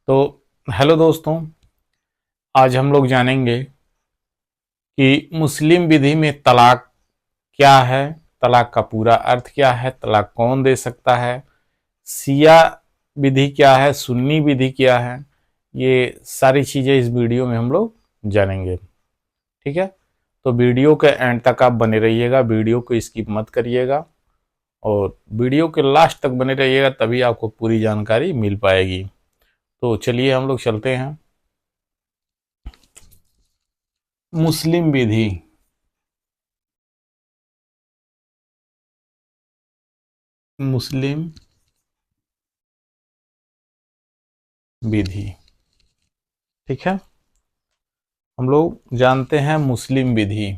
तो हेलो दोस्तों, आज हम लोग जानेंगे कि मुस्लिम विधि में तलाक क्या है, तलाक का पूरा अर्थ क्या है, तलाक कौन दे सकता है, सिया विधि क्या है, सुन्नी विधि क्या है। ये सारी चीज़ें इस वीडियो में हम लोग जानेंगे। ठीक है, तो वीडियो के एंड तक आप बने रहिएगा, वीडियो को स्किप मत करिएगा और वीडियो के लास्ट तक बने रहिएगा, तभी आपको पूरी जानकारी मिल पाएगी। तो चलिए हम लोग चलते हैं। मुस्लिम विधि। मुस्लिम विधि, ठीक है, हम लोग जानते हैं मुस्लिम विधि।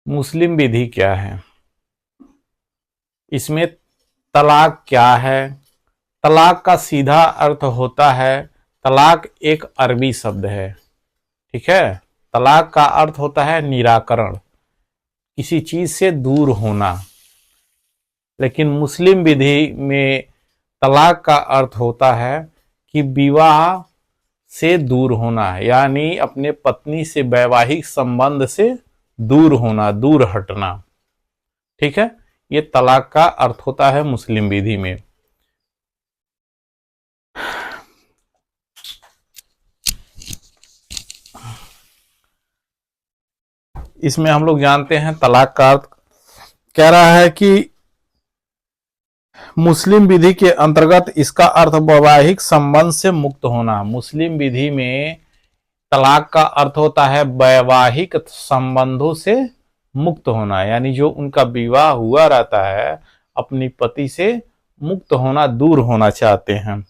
मुस्लिम विधि क्या है, इसमें तलाक क्या है। तलाक का सीधा अर्थ होता है, तलाक एक अरबी शब्द है, ठीक है। तलाक का अर्थ होता है निराकरण, किसी चीज से दूर होना। लेकिन मुस्लिम विधि में तलाक का अर्थ होता है कि विवाह से दूर होना, यानी अपने पत्नी से वैवाहिक संबंध से दूर होना, दूर हटना। ठीक है, ये तलाक का अर्थ होता है मुस्लिम विधि में। इसमें हम लोग जानते हैं तलाक का अर्थ कह रहा है कि मुस्लिम विधि के अंतर्गत इसका अर्थ वैवाहिक संबंध से मुक्त होना। मुस्लिम विधि में तलाक का अर्थ होता है वैवाहिक संबंधों से मुक्त होना, यानी जो उनका विवाह हुआ रहता है अपनी पति से मुक्त होना, दूर होना चाहते हैं।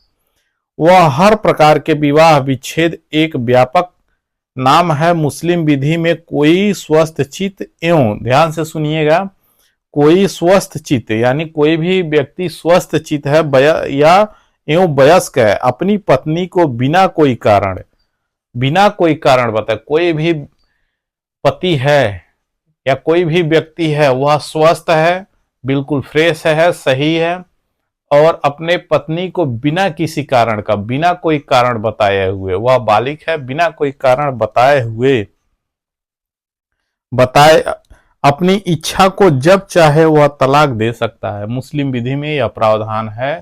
वह हर प्रकार के विवाह विच्छेद एक व्यापक नाम है। मुस्लिम विधि में कोई स्वस्थ चित्त एवं, ध्यान से सुनिएगा, कोई स्वस्थ चित्त यानी कोई भी व्यक्ति स्वस्थ चित्त है या एवं वयस्क है, अपनी पत्नी को बिना कोई कारण बताए, कोई भी पति है या कोई भी व्यक्ति है वह स्वस्थ है, बिल्कुल फ्रेश है, सही है, और अपने पत्नी को बिना किसी कारण का, बिना कोई कारण बताए हुए, वह बालिग है, बिना कोई कारण बताए अपनी इच्छा को जब चाहे वह तलाक दे सकता है। मुस्लिम विधि में यह प्रावधान है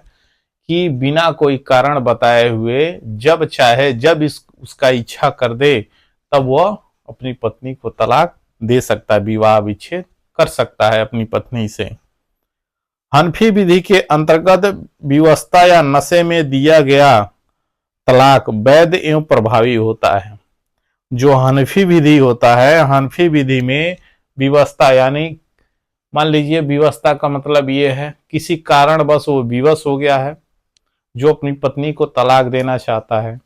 कि बिना कोई कारण बताए हुए जब चाहे, जब उसका इच्छा कर दे, तब वह अपनी पत्नी को तलाक दे सकता है, विवाह विच्छेद कर सकता है अपनी पत्नी से। हनफी विधि के अंतर्गत विवस्था या नशे में दिया गया तलाक वैध एवं प्रभावी होता है। जो हनफी विधि होता है, हनफी विधि में विवस्था यानी, मान लीजिए विवस्था का मतलब ये है किसी कारण बस वो विवश हो गया है, जो अपनी पत्नी को तलाक देना चाहता है,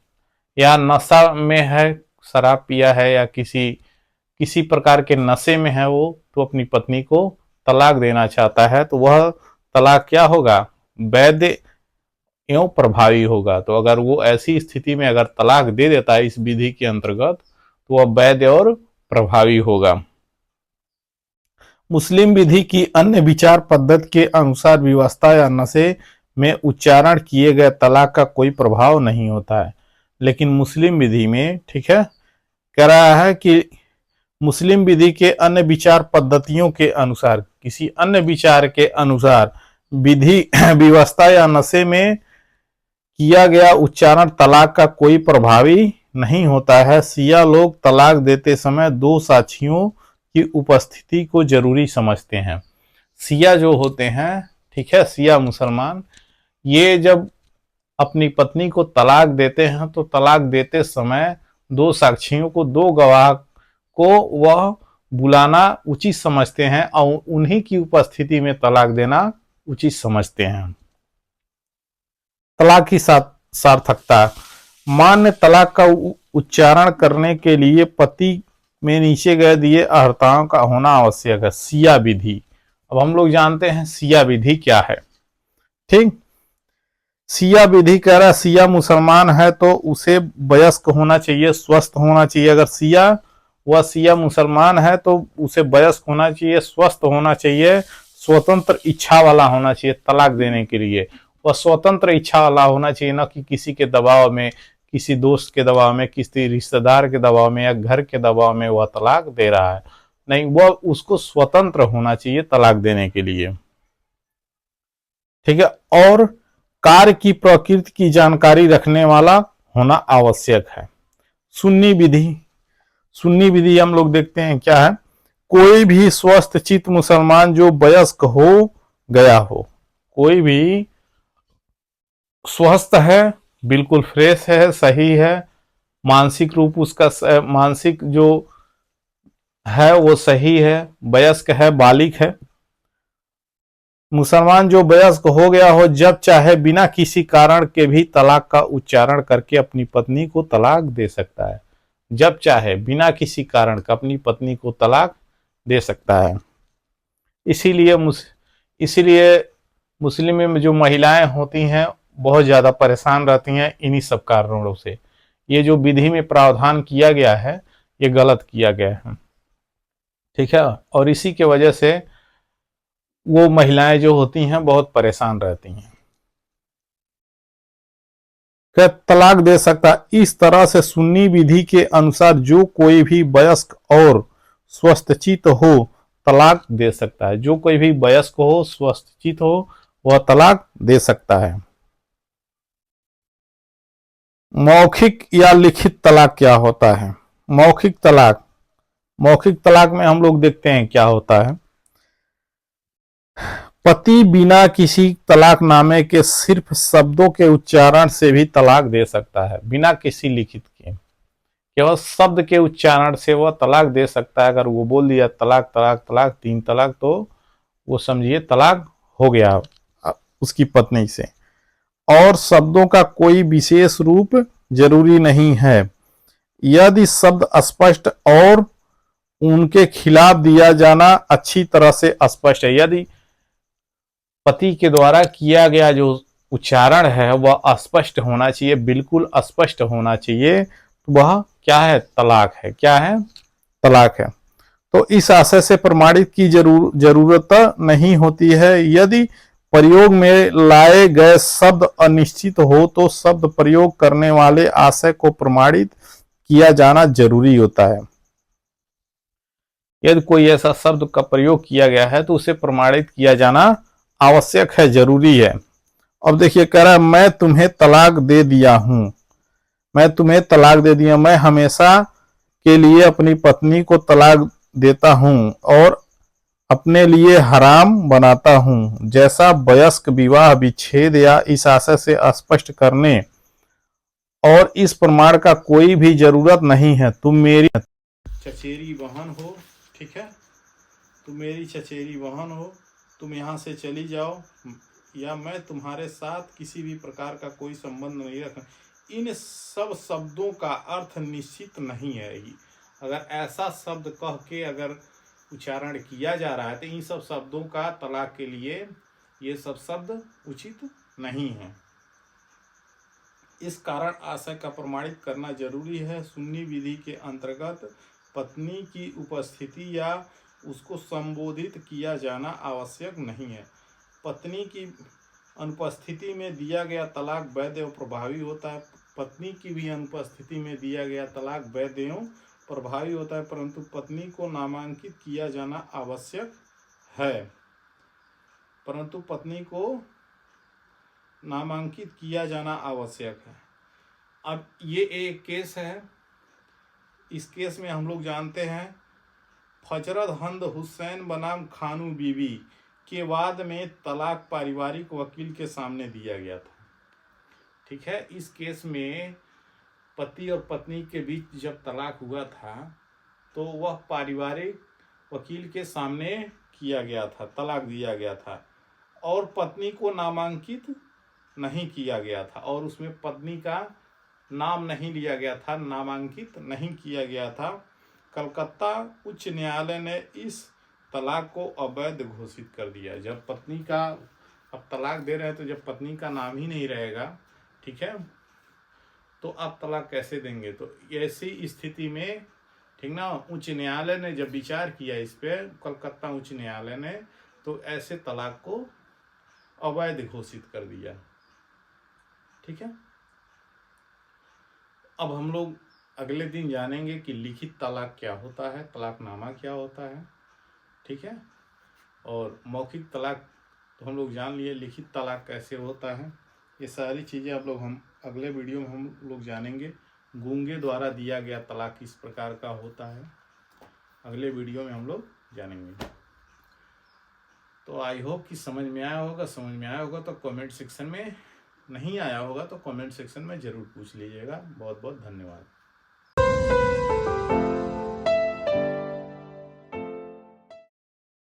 या नशा में है, शराब पिया है या किसी प्रकार के नशे में है वो, तो अपनी पत्नी को तलाक देना चाहता है, तो वह तलाक क्या होगा, वैध एवं प्रभावी होगा। तो अगर वो ऐसी स्थिति में अगर तलाक दे देता है इस विधि के अंतर्गत, तो वह वैध और प्रभावी होगा। मुस्लिम विधि की अन्य विचार पद्धति के अनुसार विवस्था या नशे में उच्चारण किए गए तलाक का कोई प्रभाव नहीं होता है। लेकिन मुस्लिम विधि में, ठीक है, कह रहा है कि मुस्लिम विधि के अन्य विचार पद्धतियों के अनुसार, किसी अन्य विचार के अनुसार विधि विवस्था या नशे में किया गया उच्चारण तलाक का कोई प्रभावी नहीं होता है। सिया लोग तलाक देते समय दो साक्षियों की उपस्थिति को जरूरी समझते हैं। सिया जो होते हैं, ठीक है, सिया मुसलमान, ये जब अपनी पत्नी को तलाक देते हैं तो तलाक देते समय दो साक्षियों को, दो गवाह को वह बुलाना उचित समझते हैं और उन्हीं की उपस्थिति में तलाक देना उचित समझते हैं। तलाक की सार्थकता। मान्य तलाक का उच्चारण करने के लिए पति में नीचे गए दिए अर्हताओं का होना आवश्यक है। सिया विधि, अब हम लोग जानते हैं सिया विधि क्या है। ठीक, सिया विधि कह रहा है सिया मुसलमान है तो उसे वयस्क होना चाहिए, स्वस्थ होना चाहिए। अगर सिया मुसलमान है तो उसे वयस्क होना चाहिए, स्वस्थ होना चाहिए, स्वतंत्र इच्छा वाला होना चाहिए तलाक देने के लिए। वह स्वतंत्र इच्छा वाला होना चाहिए, न कि किसी के दबाव में, किसी दोस्त के दबाव में, किसी रिश्तेदार के दबाव में या घर के दबाव में वह तलाक दे रहा है। नहीं, वह उसको स्वतंत्र होना चाहिए तलाक देने के लिए। ठीक है, और कार्य की प्रकृति की जानकारी रखने वाला होना आवश्यक है। सुन्नी विधि हम लोग देखते हैं क्या है। कोई भी स्वस्थ चित्त मुसलमान जो वयस्क हो गया हो, कोई भी स्वस्थ है, बिल्कुल फ्रेश है, सही है, मानसिक रूप उसका मानसिक जो है वो सही है, वयस्क है, बालिग है, मुसलमान जो वयस्क हो गया हो, जब चाहे बिना किसी कारण के भी तलाक का उच्चारण करके अपनी पत्नी को तलाक दे सकता है। जब चाहे बिना किसी कारण का अपनी पत्नी को तलाक दे सकता है। इसीलिए मुस्लिम में जो महिलाएं होती हैं बहुत ज़्यादा परेशान रहती हैं इन्हीं सब कारणों से। ये जो विधि में प्रावधान किया गया है ये गलत किया गया है। ठीक है, और इसी के वजह से वो महिलाएं जो होती हैं बहुत परेशान रहती हैं। क्या तलाक दे सकता, इस तरह से सुन्नी विधि के अनुसार जो कोई भी वयस्क और स्वस्थचित हो तलाक दे सकता है। जो कोई भी वयस्क हो, स्वस्थचित हो, वह तलाक दे सकता है। मौखिक या लिखित तलाक क्या होता है? मौखिक तलाक में हम लोग देखते हैं क्या होता है। पति बिना किसी तलाकनामे के सिर्फ शब्दों के उच्चारण से भी तलाक दे सकता है, बिना किसी लिखित के, केवल शब्द के उच्चारण से वह तलाक दे सकता है। अगर वो बोल दिया तलाक तलाक तलाक 3 तलाक, तो वो समझिए तलाक हो गया उसकी पत्नी से। और शब्दों का कोई विशेष रूप जरूरी नहीं है। यदि शब्द स्पष्ट और उनके खिलाफ दिया जाना अच्छी तरह से स्पष्ट है, यदि पति के द्वारा किया गया जो उच्चारण है वह स्पष्ट होना चाहिए, बिल्कुल स्पष्ट होना चाहिए, तो वह क्या है? तलाक है। क्या है? तलाक है। तो इस आशय से प्रमाणित की जरूरत नहीं होती है। यदि प्रयोग में लाए गए शब्द अनिश्चित हो तो शब्द प्रयोग करने वाले आशय को प्रमाणित किया जाना जरूरी होता है। यदि कोई ऐसा शब्द का प्रयोग किया गया है तो उसे प्रमाणित किया जाना आवश्यक है, जरूरी है। अब देखिए कह रहा है मैं तुम्हें तलाक दे दिया हूं, मैं तुम्हें तलाक दे दिया, मैं हमेशा के लिए अपनी पत्नी को तलाक देता हूं और अपने लिए हराम बनाता हूं। जैसा वयस्क विवाह विच्छेद या इस आशय से स्पष्ट करने और इस प्रमाण का कोई भी जरूरत नहीं है। तुम मेरी चचेरी बहन हो, ठीक है, तुम मेरी चचेरी बहन हो, तुम यहाँ से चली जाओ, या मैं तुम्हारे साथ किसी भी प्रकार का कोई संबंध नहीं रखना। इन सब शब्दों का अर्थ निश्चित नहीं है। अगर ऐसा शब्द कह के अगर उच्चारण किया जा रहा है तो इन सब शब्दों का तलाक के लिए ये सब शब्द उचित नहीं है। इस कारण आशय का प्रमाणित करना जरूरी है। सुन्नी विधि के अंतर्गत पत्नी की उपस्थिति या उसको संबोधित किया जाना आवश्यक नहीं है। पत्नी की अनुपस्थिति में दिया गया तलाक वैध एवं प्रभावी होता है। पत्नी की भी अनुपस्थिति में दिया गया तलाक वैध एवं प्रभावी होता है, परंतु पत्नी को नामांकित किया जाना आवश्यक है। परंतु पत्नी को नामांकित किया जाना आवश्यक है। अब ये एक केस है। इस केस में हम लोग जानते हैं फजरत हंद हुसैन बनाम खानू बीवी के बाद में तलाक पारिवारिक वकील के सामने दिया गया था। ठीक है, इस केस में पति और पत्नी के बीच जब तलाक हुआ था तो वह पारिवारिक वकील के सामने किया गया था, तलाक दिया गया था और पत्नी को नामांकित नहीं किया गया था और उसमें पत्नी का नाम नहीं लिया गया था, नामांकित नहीं किया गया था। कलकत्ता उच्च न्यायालय ने इस तलाक को अवैध घोषित कर दिया। जब पत्नी का अब तलाक दे रहे हैं तो जब पत्नी का नाम ही नहीं रहेगा, ठीक है, तो आप तलाक कैसे देंगे? तो ऐसी स्थिति में, ठीक ना, उच्च न्यायालय ने जब विचार किया इस पे, कलकत्ता उच्च न्यायालय ने, तो ऐसे तलाक को अवैध घोषित कर दिया। ठीक है, अब हम लोग अगले दिन जानेंगे कि लिखित तलाक क्या होता है, तलाकनामा क्या होता है। ठीक है, और मौखिक तलाक तो हम लोग जान लिए, लिखित तलाक कैसे होता है, ये सारी चीज़ें हम अगले वीडियो में हम लोग जानेंगे। गूंगे द्वारा दिया गया तलाक किस प्रकार का होता है, अगले वीडियो में हम लोग जानेंगे। तो आई होप कि समझ में आया होगा। समझ में आया होगा तो कमेंट सेक्शन में, नहीं आया होगा तो कमेंट सेक्शन में ज़रूर पूछ लीजिएगा। बहुत बहुत धन्यवाद।